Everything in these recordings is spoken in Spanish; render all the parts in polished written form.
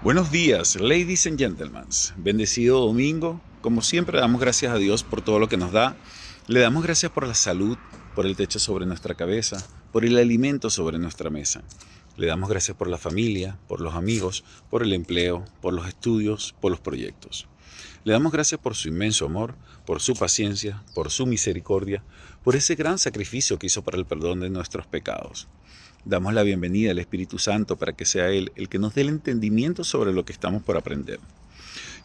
Buenos días, ladies and gentlemen. Bendecido domingo. Como siempre, damos gracias a Dios por todo lo que nos da. Le damos gracias por la salud, por el techo sobre nuestra cabeza, por el alimento sobre nuestra mesa. Le damos gracias por la familia, por los amigos, por el empleo, por los estudios, por los proyectos. Le damos gracias por su inmenso amor, por su paciencia, por su misericordia, por ese gran sacrificio que hizo para el perdón de nuestros pecados. Damos la bienvenida al Espíritu Santo para que sea Él el que nos dé el entendimiento sobre lo que estamos por aprender.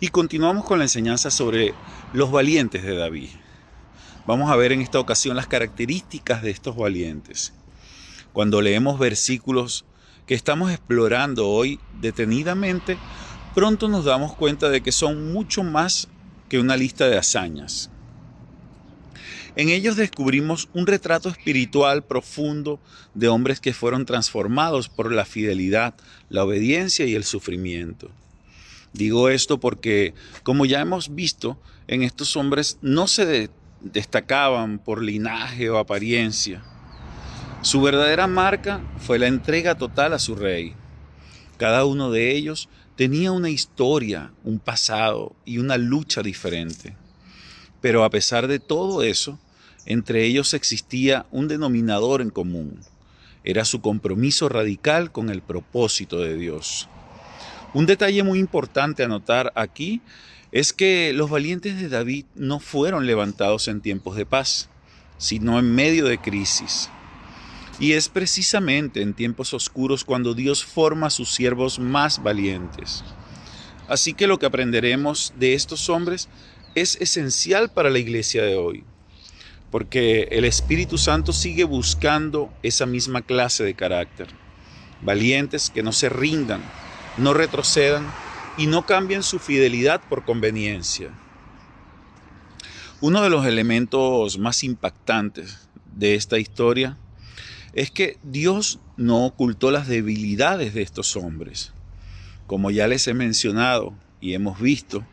Y continuamos con la enseñanza sobre los valientes de David. Vamos a ver en esta ocasión las características de estos valientes. Cuando leemos versículos que estamos explorando hoy detenidamente, pronto nos damos cuenta de que son mucho más que una lista de hazañas. En ellos descubrimos un retrato espiritual profundo de hombres que fueron transformados por la fidelidad, la obediencia y el sufrimiento. Digo esto porque, como ya hemos visto, en estos hombres no se destacaban por linaje o apariencia. Su verdadera marca fue la entrega total a su rey. Cada uno de ellos tenía una historia, un pasado y una lucha diferente. Pero a pesar de todo eso, entre ellos existía un denominador en común. Era su compromiso radical con el propósito de Dios. Un detalle muy importante a notar aquí es que los valientes de David no fueron levantados en tiempos de paz, sino en medio de crisis. Y es precisamente en tiempos oscuros cuando Dios forma a sus siervos más valientes. Así que lo que aprenderemos de estos hombres es esencial para la iglesia de hoy, porque el Espíritu Santo sigue buscando esa misma clase de carácter. Valientes que no se rindan, no retrocedan y no cambien su fidelidad por conveniencia. Uno de los elementos más impactantes de esta historia es que Dios no ocultó las debilidades de estos hombres. Como ya les he mencionado y hemos visto,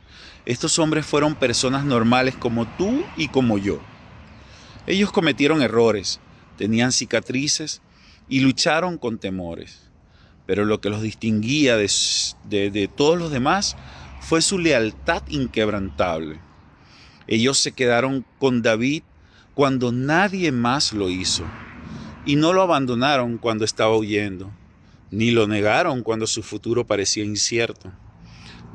estos hombres fueron personas normales como tú y como yo. Ellos cometieron errores, tenían cicatrices y lucharon con temores. Pero lo que los distinguía de todos los demás fue su lealtad inquebrantable. Ellos se quedaron con David cuando nadie más lo hizo. Y no lo abandonaron cuando estaba huyendo, ni lo negaron cuando su futuro parecía incierto.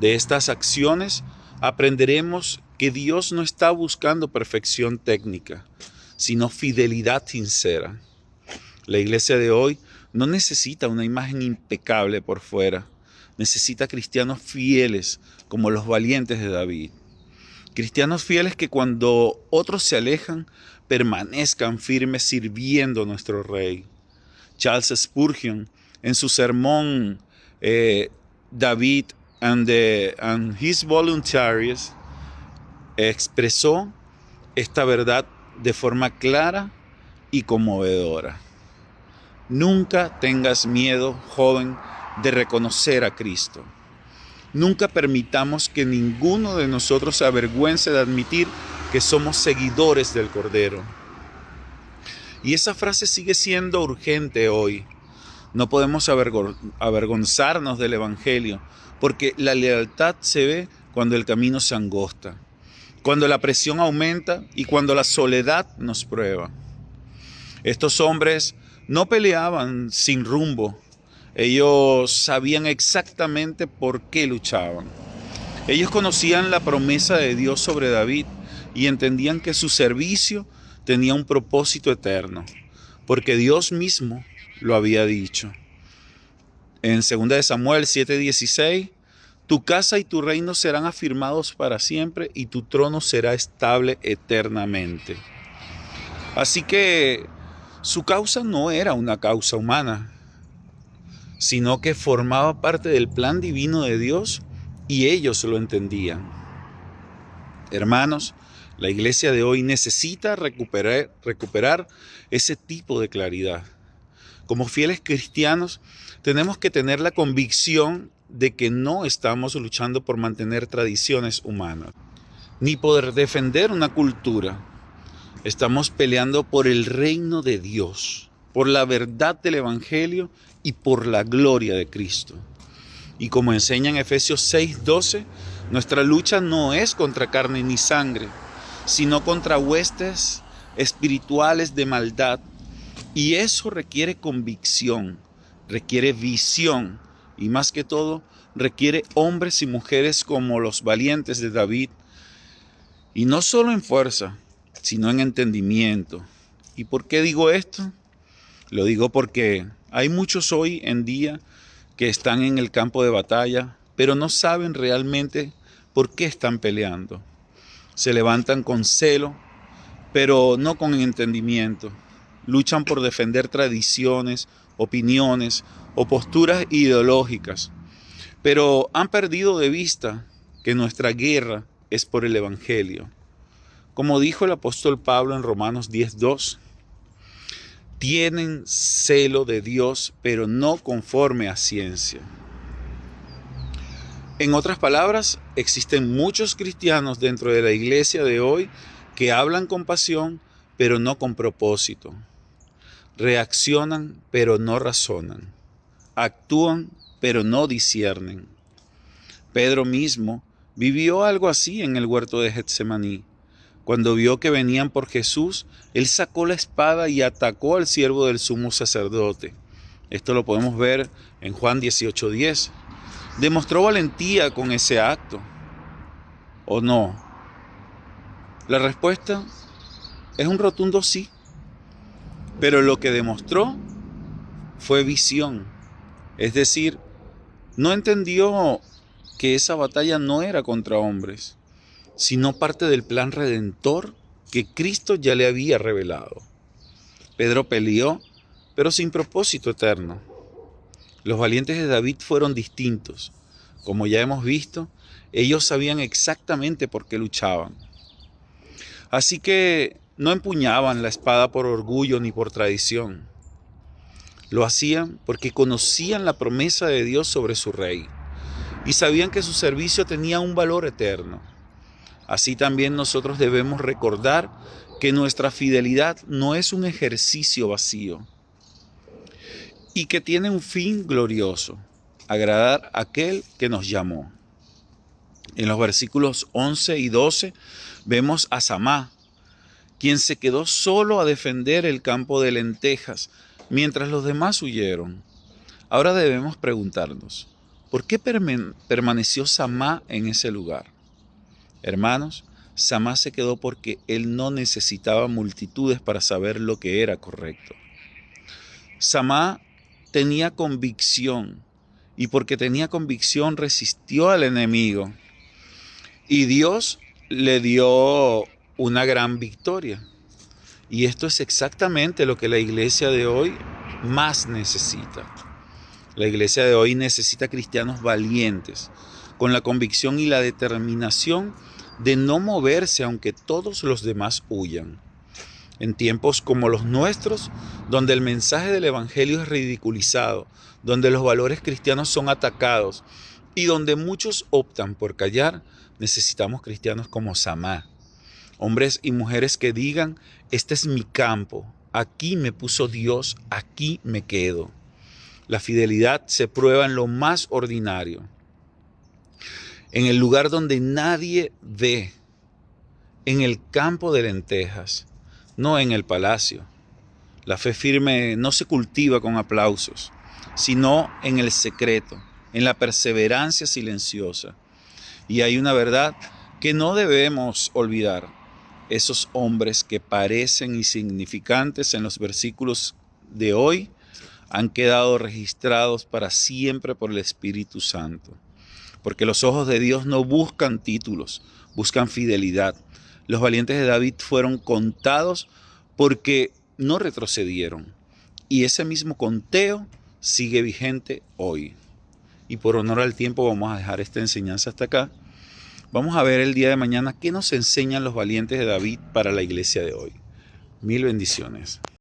De estas acciones aprenderemos que Dios no está buscando perfección técnica, sino fidelidad sincera. La iglesia de hoy no necesita una imagen impecable por fuera, necesita cristianos fieles como los valientes de David. Cristianos fieles que cuando otros se alejan, permanezcan firmes sirviendo a nuestro Rey. Charles Spurgeon, en su sermón David and His Voluntaries, expresó esta verdad de forma clara y conmovedora. Nunca tengas miedo, joven, de reconocer a Cristo. Nunca permitamos que ninguno de nosotros se avergüence de admitir que somos seguidores del Cordero. Y esa frase sigue siendo urgente hoy. No podemos avergonzarnos del Evangelio, porque la lealtad se ve cuando el camino se angosta, cuando la presión aumenta y cuando la soledad nos prueba. Estos hombres no peleaban sin rumbo. Ellos sabían exactamente por qué luchaban. Ellos conocían la promesa de Dios sobre David y entendían que su servicio tenía un propósito eterno, porque Dios mismo lo había dicho. En 2 Samuel 7:16, tu casa y tu reino serán afirmados para siempre y tu trono será estable eternamente. Así que su causa no era una causa humana, sino que formaba parte del plan divino de Dios y ellos lo entendían. Hermanos, la iglesia de hoy necesita recuperar ese tipo de claridad. Como fieles cristianos, tenemos que tener la convicción de que no estamos luchando por mantener tradiciones humanas, ni por defender una cultura. Estamos peleando por el reino de Dios, por la verdad del Evangelio y por la gloria de Cristo. Y como enseña en Efesios 6:12, nuestra lucha no es contra carne ni sangre, sino contra huestes espirituales de maldad. Y eso requiere convicción, requiere visión y más que todo requiere hombres y mujeres como los valientes de David. Y no solo en fuerza, sino en entendimiento. ¿Y por qué digo esto? Lo digo porque hay muchos hoy en día que están en el campo de batalla, pero no saben realmente por qué están peleando. Se levantan con celo, pero no con entendimiento. Luchan por defender tradiciones, opiniones o posturas ideológicas, pero han perdido de vista que nuestra guerra es por el Evangelio. Como dijo el apóstol Pablo en Romanos 10:2, tienen celo de Dios, pero no conforme a ciencia. En otras palabras, existen muchos cristianos dentro de la iglesia de hoy que hablan con pasión, pero no con propósito. Reaccionan, pero no razonan. Actúan, pero no disciernen. Pedro mismo vivió algo así en el huerto de Getsemaní. Cuando vio que venían por Jesús, él sacó la espada y atacó al siervo del sumo sacerdote. Esto lo podemos ver en Juan 18:10. ¿Demostró valentía con ese acto o no? La respuesta es un rotundo sí. Pero lo que demostró fue visión. Es decir, no entendió que esa batalla no era contra hombres, sino parte del plan redentor que Cristo ya le había revelado. Pedro peleó, pero sin propósito eterno. Los valientes de David fueron distintos. Como ya hemos visto, ellos sabían exactamente por qué luchaban. Así que no empuñaban la espada por orgullo ni por tradición. Lo hacían porque conocían la promesa de Dios sobre su rey y sabían que su servicio tenía un valor eterno. Así también nosotros debemos recordar que nuestra fidelidad no es un ejercicio vacío y que tiene un fin glorioso, agradar a aquel que nos llamó. En los versículos 11 y 12 vemos a Samá, quien se quedó solo a defender el campo de lentejas mientras los demás huyeron. Ahora debemos preguntarnos, ¿por qué permaneció Samá en ese lugar? Hermanos, Samá se quedó porque él no necesitaba multitudes para saber lo que era correcto. Samá tenía convicción y porque tenía convicción resistió al enemigo y Dios le dio una gran victoria. Y esto es exactamente lo que la iglesia de hoy más necesita. La iglesia de hoy necesita cristianos valientes, con la convicción y la determinación de no moverse aunque todos los demás huyan. En tiempos como los nuestros, donde el mensaje del Evangelio es ridiculizado, donde los valores cristianos son atacados y donde muchos optan por callar, necesitamos cristianos como Samá. Hombres y mujeres que digan, este es mi campo, aquí me puso Dios, aquí me quedo. La fidelidad se prueba en lo más ordinario, en el lugar donde nadie ve, en el campo de lentejas, no en el palacio. La fe firme no se cultiva con aplausos, sino en el secreto, en la perseverancia silenciosa. Y hay una verdad que no debemos olvidar. Esos hombres que parecen insignificantes en los versículos de hoy han quedado registrados para siempre por el Espíritu Santo. Porque los ojos de Dios no buscan títulos, buscan fidelidad. Los valientes de David fueron contados porque no retrocedieron. Y ese mismo conteo sigue vigente hoy. Y por honor al tiempo vamos a dejar esta enseñanza hasta acá. Vamos a ver el día de mañana qué nos enseñan los valientes de David para la iglesia de hoy. Mil bendiciones.